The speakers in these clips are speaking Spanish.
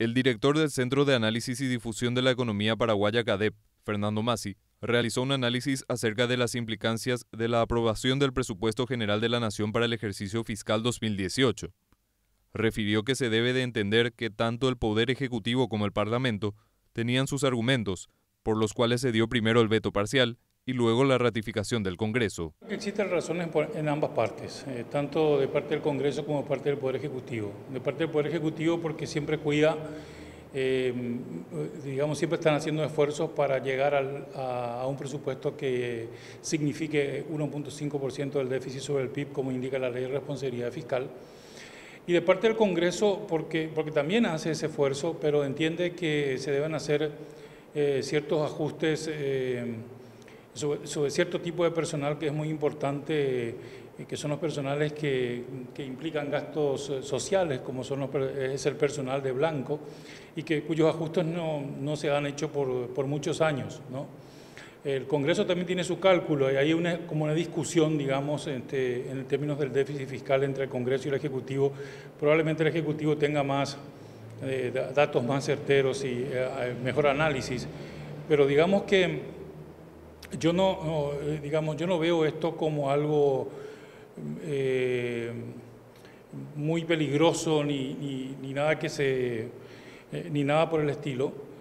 El director del Centro de Análisis y Difusión de la Economía Paraguaya CADEP, Fernando Massi, realizó un análisis acerca de las implicancias de la aprobación del Presupuesto General de la Nación para el ejercicio fiscal 2018. Refirió que se debe de entender que tanto el Poder Ejecutivo como el Parlamento tenían sus argumentos, por los cuales se dio primero el veto parcial y luego la ratificación del Congreso. Existen razones en ambas partes, tanto de parte del Congreso como de parte del Poder Ejecutivo. De parte del Poder Ejecutivo porque siempre cuida, siempre están haciendo esfuerzos para llegar a un presupuesto que signifique 1.5% del déficit sobre el PIB, como indica la Ley de Responsabilidad Fiscal. Y de parte del Congreso porque también hace ese esfuerzo, pero entiende que se deben hacer ciertos ajustes sobre cierto tipo de personal que es muy importante, que son los personales que implican gastos sociales, como es el personal de blanco, y cuyos ajustes no se han hecho por muchos años, ¿no? El Congreso también tiene su cálculo y hay como una discusión, digamos, en términos del déficit fiscal entre el Congreso y el Ejecutivo. Probablemente el Ejecutivo tenga más datos más certeros y mejor análisis, pero digamos que yo no veo esto como algo muy peligroso ni nada por el estilo.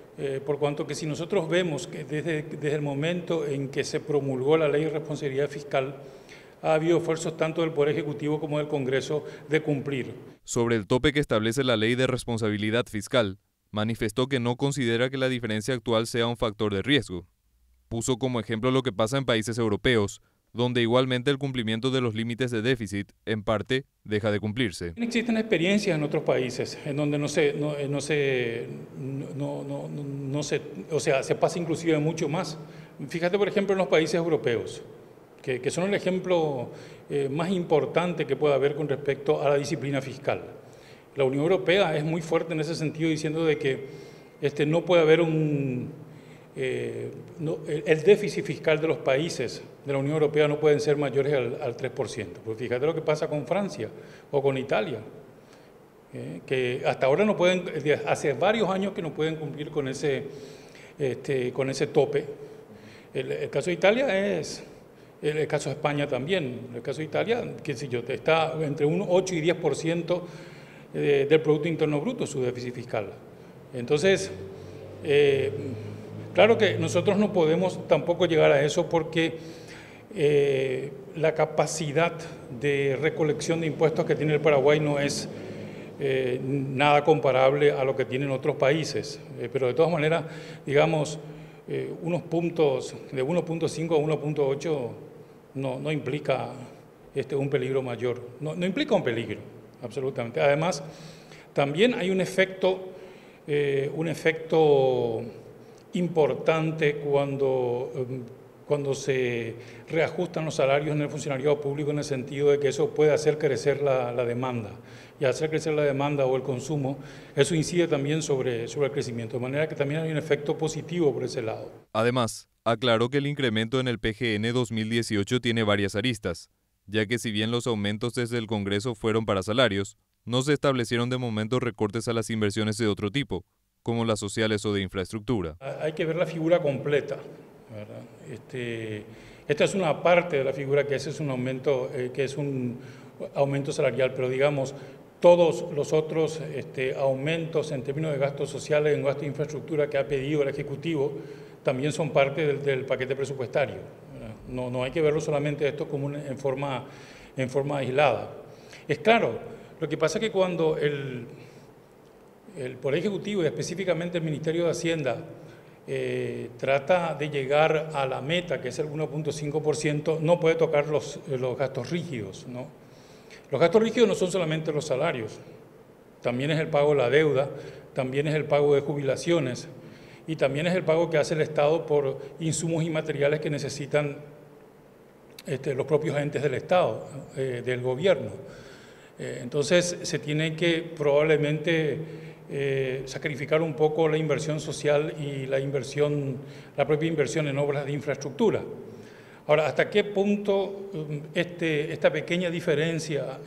Por cuanto que si nosotros vemos que desde el momento en que se promulgó la Ley de Responsabilidad Fiscal, ha habido esfuerzos tanto del Poder Ejecutivo como del Congreso de cumplir. Sobre el tope que establece la Ley de Responsabilidad Fiscal, manifestó que no considera que la diferencia actual sea un factor de riesgo. Puso como ejemplo lo que pasa en países europeos, donde igualmente el cumplimiento de los límites de déficit, en parte, deja de cumplirse. Existen experiencias en otros países en donde se pasa inclusive mucho más. Fíjate, por ejemplo, en los países europeos, que son el ejemplo más importante que puede haber con respecto a la disciplina fiscal. La Unión Europea es muy fuerte en ese sentido, diciendo de que no puede haber el déficit fiscal de los países de la Unión Europea no pueden ser mayores al 3%. Pues fíjate lo que pasa con Francia o con Italia, que hasta ahora no pueden, hace varios años que no pueden cumplir con ese tope. El caso de Italia es, el caso de España también. El caso de Italia, qué sé yo, está entre un 8 y 10% del Producto Interno Bruto su déficit fiscal. Entonces, claro que nosotros no podemos tampoco llegar a eso porque la capacidad de recolección de impuestos que tiene el Paraguay no es nada comparable a lo que tienen otros países. Pero de todas maneras, digamos, unos puntos de 1.5 a 1.8 no implica un peligro mayor. No implica un peligro, absolutamente. Además, también hay un efecto importante cuando se reajustan los salarios en el funcionariado público, en el sentido de que eso puede hacer crecer la demanda. Y al hacer crecer la demanda o el consumo, eso incide también sobre el crecimiento, de manera que también hay un efecto positivo por ese lado. Además, aclaró que el incremento en el PGN 2018 tiene varias aristas, ya que si bien los aumentos desde el Congreso fueron para salarios, no se establecieron de momento recortes a las inversiones de otro tipo, como las sociales o de infraestructura. Hay que ver la figura completa, ¿verdad? Esta es una parte de la figura que es un aumento salarial, pero digamos, todos los otros aumentos en términos de gastos sociales, en gastos de infraestructura que ha pedido el Ejecutivo, también son parte del paquete presupuestario. No hay que verlo solamente esto como en forma aislada. Es claro, lo que pasa es que cuando el Poder Ejecutivo y específicamente el Ministerio de Hacienda trata de llegar a la meta, que es el 1.5%, no puede tocar los gastos rígidos, ¿no? Los gastos rígidos no son solamente los salarios, también es el pago de la deuda, también es el pago de jubilaciones y también es el pago que hace el Estado por insumos y materiales que necesitan los propios entes del Estado, del gobierno. Entonces se tiene que probablemente sacrificar un poco la inversión social y la propia inversión en obras de infraestructura. Ahora, ¿hasta qué punto esta pequeña diferencia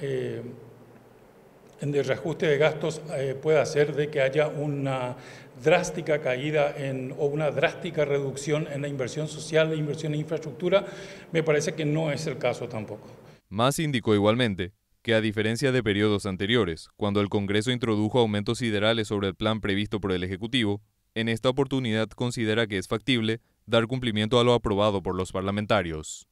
de reajuste de gastos pueda hacer de que haya una drástica caída o una drástica reducción en la inversión social e inversión en infraestructura, me parece que no es el caso tampoco. Massi indicó igualmente que, a diferencia de periodos anteriores, cuando el Congreso introdujo aumentos siderales sobre el plan previsto por el Ejecutivo, en esta oportunidad considera que es factible dar cumplimiento a lo aprobado por los parlamentarios.